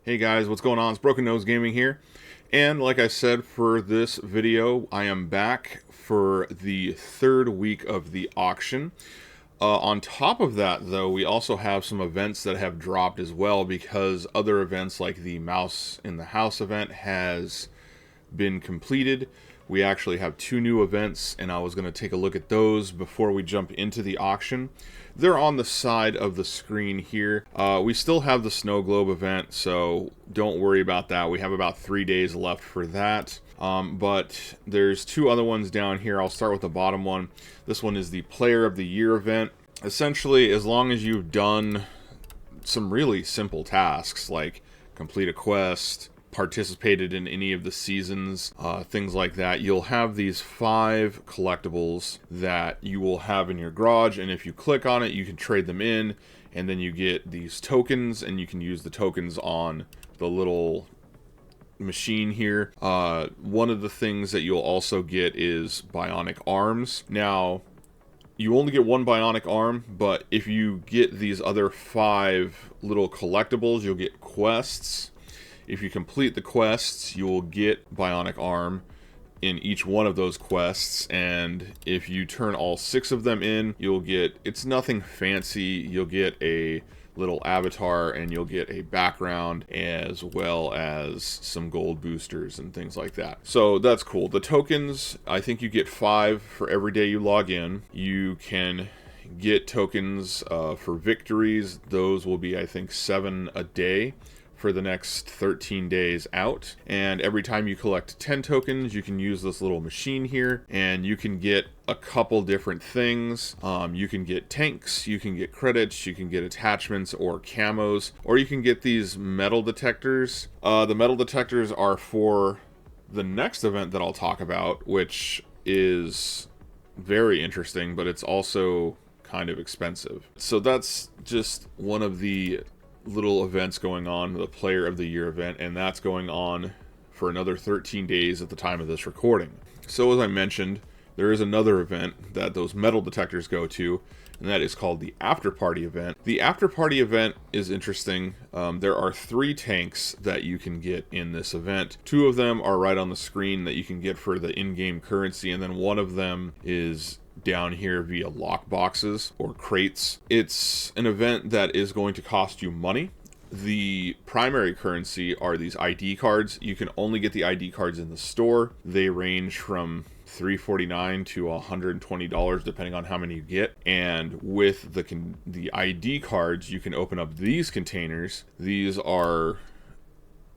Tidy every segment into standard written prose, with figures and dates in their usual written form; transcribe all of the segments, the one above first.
Hey guys, what's going on? It's Broken Nose Gaming here. And like I said, for this video, I am back for the third week of the auction. On top of that, though, we also have some events that have dropped as well, because other events like the Mouse in the House event has been completed. We actually have two new events, and I was going to take a look at those before we jump into the auction. They're on the side of the screen here. We still have the Snow Globe event, so don't worry about that. We have about 3 days left for that. But there's two other ones down here. I'll start with the bottom one. This one is the Player of the Year event. Essentially, as long as you've done some really simple tasks, like complete a quest, participated in any of the seasons, things like that, you'll have these 5 collectibles that you will have in your garage, and if you click on it, you can trade them in, and then you get these tokens, and you can use the tokens on the little machine here. One of the things that you'll also get is bionic arms. Now, you only get one bionic arm, but if you get these other 5 little collectibles, you'll get quests. If you complete the quests, you'll get bionic arm in each one of those quests, and if you turn all 6 of them in, you'll get, it's nothing fancy, you'll get a little avatar, and you'll get a background, as well as some gold boosters and things like that. So that's cool. The tokens, I think you get 5 for every day you log in. You can get tokens for victories. Those will be, I think, 7 a day for the next 13 days out, and every time you collect 10 tokens, you can use this little machine here, and you can get a couple different things. You can get tanks, you can get credits, you can get attachments or camos, or you can get these metal detectors. The metal detectors are for the next event that I'll talk about, which is very interesting, but it's also kind of expensive. So that's just one of the little events going on, the Player of the Year event, and that's going on for another 13 days at the time of this recording. So as I mentioned, there is another event that those metal detectors go to, and that is called the After Party event. The After Party event is interesting. There are 3 tanks that you can get in this event. 2 of them are right on the screen that you can get for the in-game currency, and then one of them is down here via lock boxes or crates. It's an event that is going to cost you money. The primary currency are these ID cards. You can only get the ID cards in the store. They range from $349 to $120 depending on how many you get. And with the ID cards, you can open up these containers. These are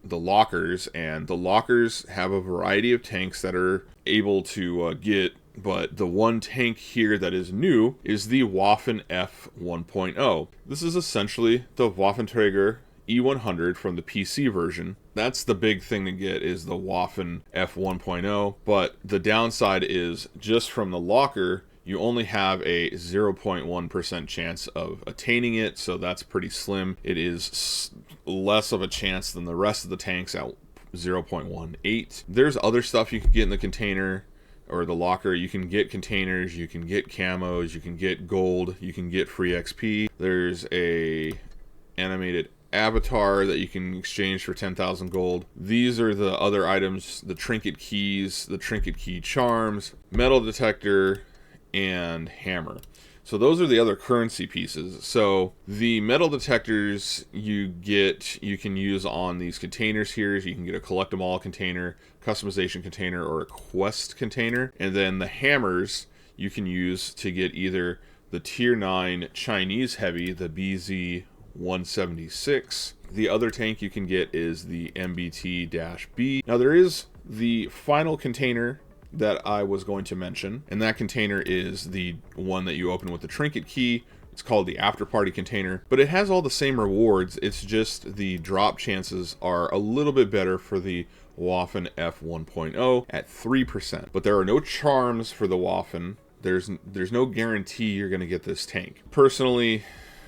the lockers, and the lockers have a variety of tanks that are able to get, but the one tank here that is new is the Waffen F 1.0. This is essentially the Waffenträger E100 from the PC version. That's the big thing to get, is the Waffen F 1.0, but the downside is just from the locker, you only have a 0.1% chance of attaining it, so that's pretty slim. It is less of a chance than the rest of the tanks at 0.18. There's other stuff you can get in the container or the locker. You can get containers, you can get camos, you can get gold, you can get free XP. There's a animated avatar that you can exchange for 10,000 gold. These are the other items: the trinket keys, the trinket key charms, metal detector, and hammer. So those are the other currency pieces. So the metal detectors you can use on these containers here. You can get a collect 'em all container, customization container, or a quest container. And then the hammers you can use to get either the tier 9 Chinese heavy, the BZ 176. The other tank you can get is the MBT-B. Now there is the final container that I was going to mention, and that container is the one that you open with the trinket key. It's called the After Party container, but it has all the same rewards. It's just the drop chances are a little bit better for the Waffen F 1.0 at 3%, but there are no charms for the Waffen. There's no guarantee you're going to get this tank. Personally,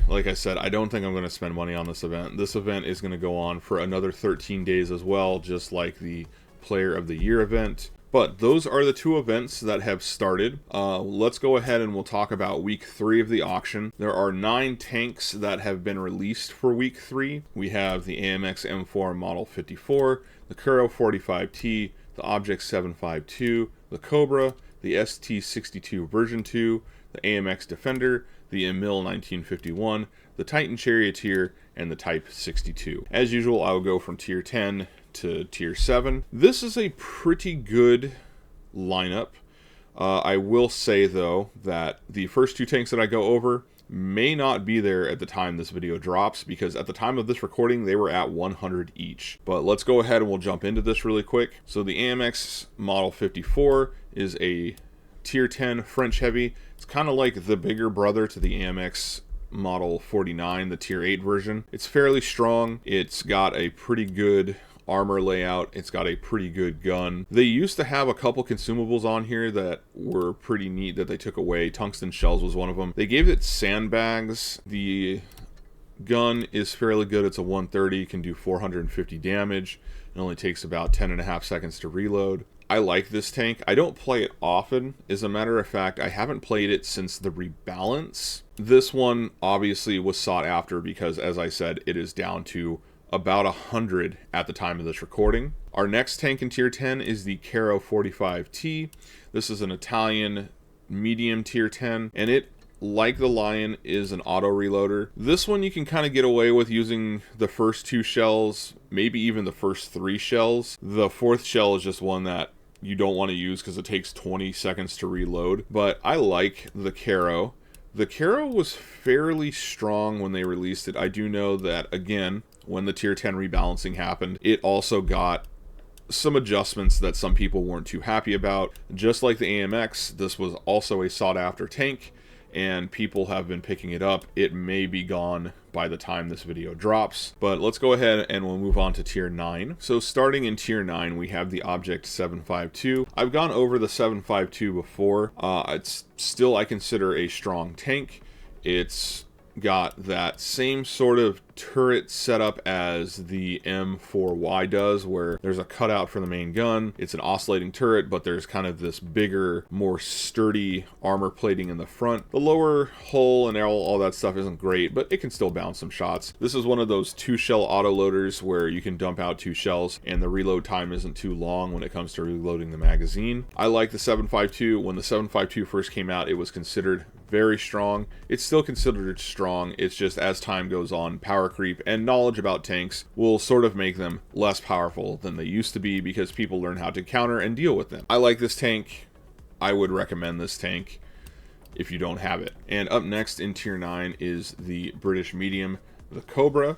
like I said, I don't think I'm going to spend money on this event. This event is going to go on for another 13 days as well, just like the Player of the Year event. But those are the two events that have started. Let's go ahead and we'll talk about week 3 of the auction. There are 9 tanks that have been released for week 3. We have the AMX M4 Model 54, the Kuro 45T, the Object 752, the Cobra, the ST62 version 2, the AMX Defender, the Emil 1951, the Titan Charioteer, and the Type 62. As usual, I will go from tier 10 to tier 7. This is a pretty good lineup. I will say though that the first 2 tanks that I go over may not be there at the time this video drops, because at the time of this recording they were at 100 each. But let's go ahead and we'll jump into this really quick. So the AMX Model 54 is a tier 10 French heavy. It's kind of like the bigger brother to the AMX Model 49, the tier 8 version. It's fairly strong. It's got a pretty good armor layout. It's got a pretty good gun. They used to have a couple consumables on here that were pretty neat that they took away. Tungsten shells was one of them. They gave it sandbags. The gun is fairly good. It's a 130, can do 450 damage. It only takes about 10.5 seconds to reload. I like this tank. I don't play it often. As a matter of fact, I haven't played it since the rebalance. This one obviously was sought after because, as I said, it is down to about 100 at the time of this recording. Our next tank in tier 10 is the Kuro 45T. This is an Italian medium tier 10, and it, like the Lion, is an auto reloader. This one you can kind of get away with using the first 2 shells, maybe even the first 3 shells. The 4th shell is just one that you don't want to use because it takes 20 seconds to reload. But I like the Kuro. The Kuro was fairly strong when they released it. I do know that, again, when the tier 10 rebalancing happened, it also got some adjustments that some people weren't too happy about. Just like the AMX, this was also a sought after tank, and people have been picking it up. It may be gone by the time this video drops, but let's go ahead and we'll move on to tier 9. So starting in tier 9, we have the Object 752. I've gone over the 752 before. It's still, I consider, a strong tank. It's got that same sort of turret setup as the M4Y does, where there's a cutout for the main gun. It's an oscillating turret, but there's kind of this bigger, more sturdy armor plating in the front. The lower hull and all that stuff isn't great, but it can still bounce some shots. This is one of those 2-shell autoloaders where you can dump out 2 shells and the reload time isn't too long when it comes to reloading the magazine. I like the 752. When the 752 first came out, it was considered very strong. It's still considered strong. It's just as time goes on, power creep and knowledge about tanks will sort of make them less powerful than they used to be because people learn how to counter and deal with them. I like this tank. I would recommend this tank if you don't have it. And up next in tier 9 is the British medium, the Cobra.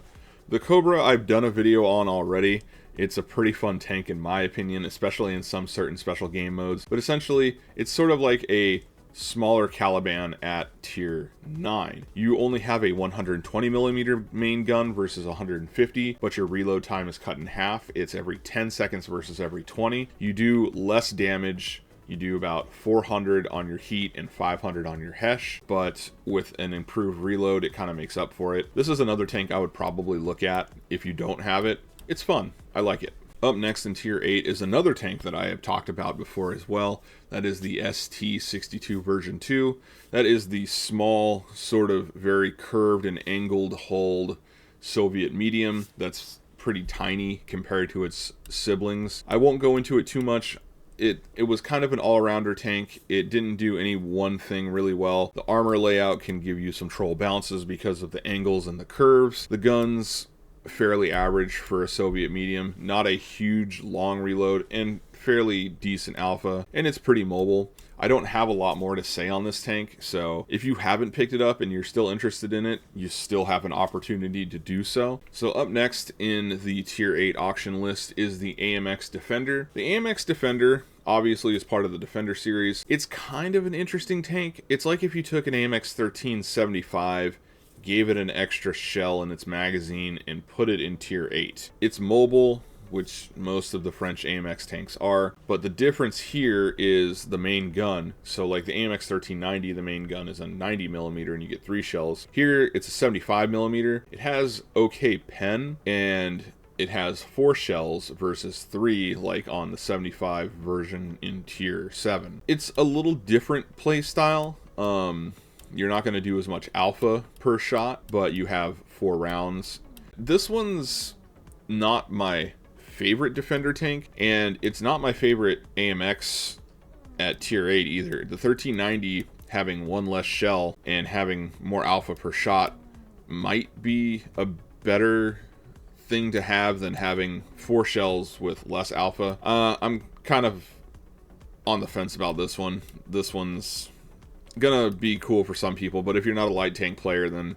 The Cobra I've done a video on already. It's a pretty fun tank in my opinion, especially in some certain special game modes. But essentially, it's sort of like a smaller Caliban at tier 9. You only have a 120mm main gun versus 150, but your reload time is cut in half. It's every 10 seconds versus every 20. You do less damage. You do about 400 on your heat and 500 on your hesh, but with an improved reload, it kind of makes up for it. This is another tank I would probably look at if you don't have it. It's fun. I like it. Up next in tier 8 is another tank that I have talked about before as well. That is the ST62 version 2. That is the small, sort of very curved and angled hulled Soviet medium that's pretty tiny compared to its siblings. I won't go into it too much. It was kind of an all-rounder tank. It didn't do any one thing really well. The armor layout can give you some troll bounces because of the angles and the curves. The guns, fairly average for a Soviet medium, not a huge long reload, and fairly decent alpha, and it's pretty mobile. I don't have a lot more to say on this tank, so if you haven't picked it up and you're still interested in it, you still have an opportunity to do so. So up next in the tier 8 auction list is the AMX Defender. The AMX Defender obviously is part of the Defender series. It's kind of an interesting tank. It's like if you took an AMX 1375, gave it an extra shell in its magazine, and put it in tier 8. It's mobile, which most of the French AMX tanks are, but the difference here is the main gun. So like the AMX 1390, the main gun is a 90mm and you get 3 shells. Here it's a 75mm. It has okay pen, and it has 4 shells versus 3 like on the 75 version in tier 7. It's a little different play style. You're not going to do as much alpha per shot, but you have 4 rounds. This one's not my favorite defender tank, and it's not my favorite AMX at tier 8 either. The 1390 having 1 less shell and having more alpha per shot might be a better thing to have than having 4 shells with less alpha. I'm kind of on the fence about this one. This one's gonna be cool for some people, but if you're not a light tank player, then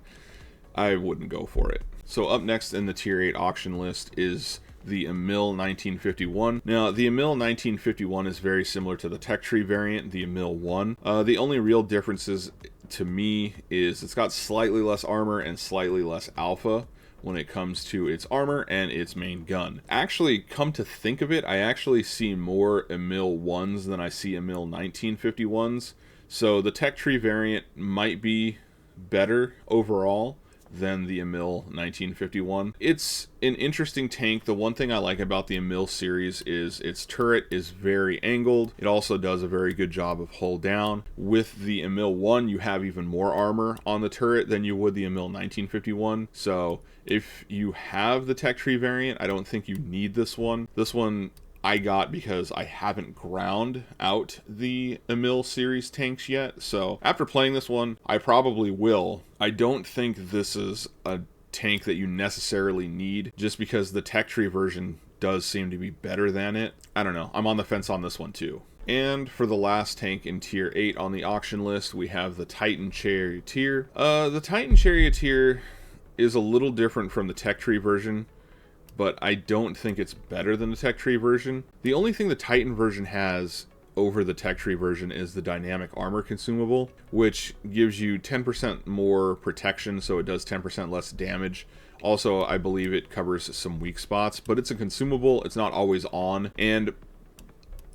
I wouldn't go for it. So up next in the tier 8 auction list is the Emil 1951. Now, the Emil 1951 is very similar to the Tech Tree variant, the Emil 1. The only real differences to me is it's got slightly less armor and slightly less alpha when it comes to its armor and its main gun. Actually, come to think of it, I actually see more Emil 1s than I see Emil 1951s. So the Tech Tree variant might be better overall than the Emil 1951. It's an interesting tank. The one thing I like about the Emil series is its turret is very angled. It also does a very good job of hull down. With the Emil 1, you have even more armor on the turret than you would the Emil 1951. So if you have the Tech Tree variant, I don't think you need this one. This one I got because I haven't ground out the Emil series tanks yet. So after playing this one, I probably will. I don't think this is a tank that you necessarily need just because the Tech Tree version does seem to be better than it. I don't know. I'm on the fence on this one too. And for the last tank in tier 8 on the auction list, we have the Titan Charioteer. The Titan Charioteer is a little different from the Tech Tree version, but I don't think it's better than the Tech Tree version. The only thing the Titan version has over the Tech Tree version is the dynamic armor consumable, which gives you 10% more protection, so it does 10% less damage. Also, I believe it covers some weak spots, but it's a consumable, it's not always on, and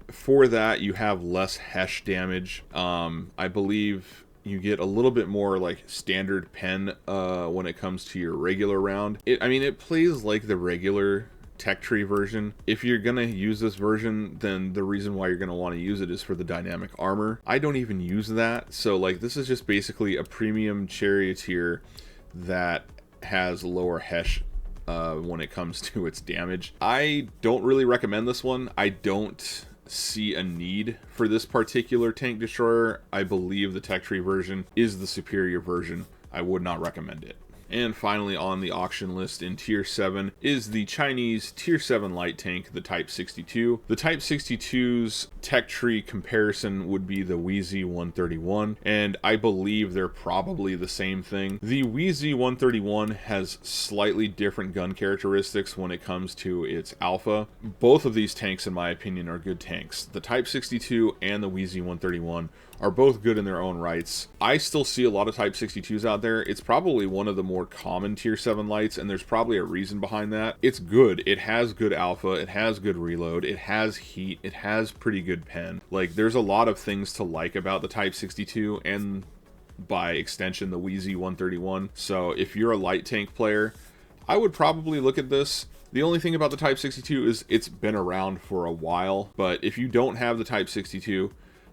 for that you have less Hesh damage. I believe you get a little bit more like standard pen when it comes to your regular round. I mean, it plays like the regular Tech Tree version. If you're gonna use this version, then the reason why you're gonna want to use it is for the dynamic armor. I don't even use that, so like this is just basically a premium charioteer that has lower Hesh when it comes to its damage. I don't really recommend this one. I don't see a need for this particular tank destroyer. I believe the Tech Tree version is the superior version. I would not recommend it. And finally on the auction list in tier 7 is the Chinese tier 7 light tank, the Type 62. The Type 62's Tech Tree comparison would be the WoTB 131, and I believe they're probably the same thing. The WoTB 131 has slightly different gun characteristics when it comes to its alpha. Both of these tanks, in my opinion, are good tanks. The Type 62 and the WoTB 131 are both good in their own rights. I still see a lot of Type 62s out there. It's probably one of the more common tier 7 lights, and there's probably a reason behind that. It's good. It has good alpha. It has good reload. It has heat. It has pretty good pen. Like, there's a lot of things to like about the Type 62 and by extension the WoTB 131. So if you're a light tank player, I would probably look at this. The only thing about the Type 62 is it's been around for a while, but if you don't have the Type 62,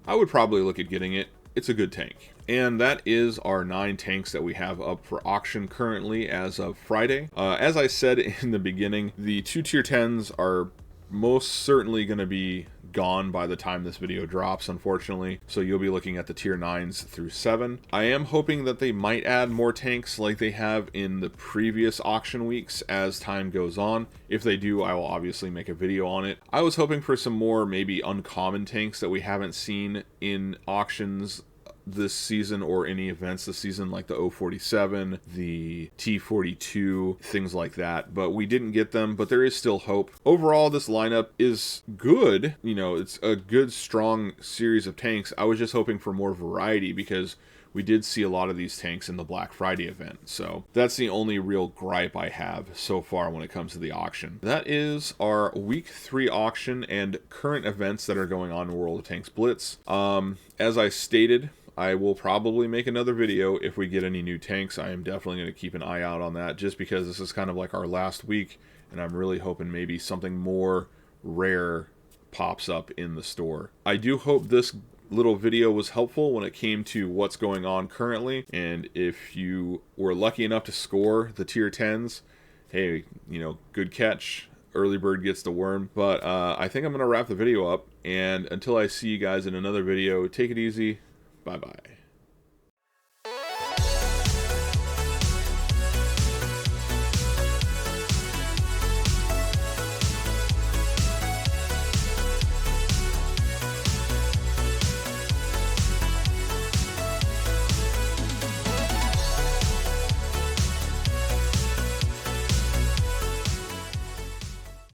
I would probably look at getting it. It's a good tank. And that is our 9 tanks that we have up for auction currently as of Friday. As I said in the beginning, the 2 tier 10s are most certainly going to be gone by the time this video drops, unfortunately. So you'll be looking at the tier 9s through 7. I am hoping that they might add more tanks like they have in the previous auction weeks as time goes on. If they do, I will obviously make a video on it. I was hoping for some more maybe uncommon tanks that we haven't seen in auctions this season or any events this season, like the 047, the T42, things like that, but we didn't get them. But there is still hope. Overall, this lineup is good. You know, it's a good strong series of tanks. I was just hoping for more variety because we did see a lot of these tanks in the Black Friday event. So that's the only real gripe I have so far when it comes to the auction. That is our week 3 auction and current events that are going on in World of Tanks Blitz. As I stated, I will probably make another video if we get any new tanks. I am definitely going to keep an eye out on that just because this is kind of like our last week and I'm really hoping maybe something more rare pops up in the store. I do hope this little video was helpful when it came to what's going on currently, and if you were lucky enough to score the tier 10s, hey, you know, good catch. Early bird gets the worm. But I think I'm going to wrap the video up, and until I see you guys in another video, take it easy. Bye-bye.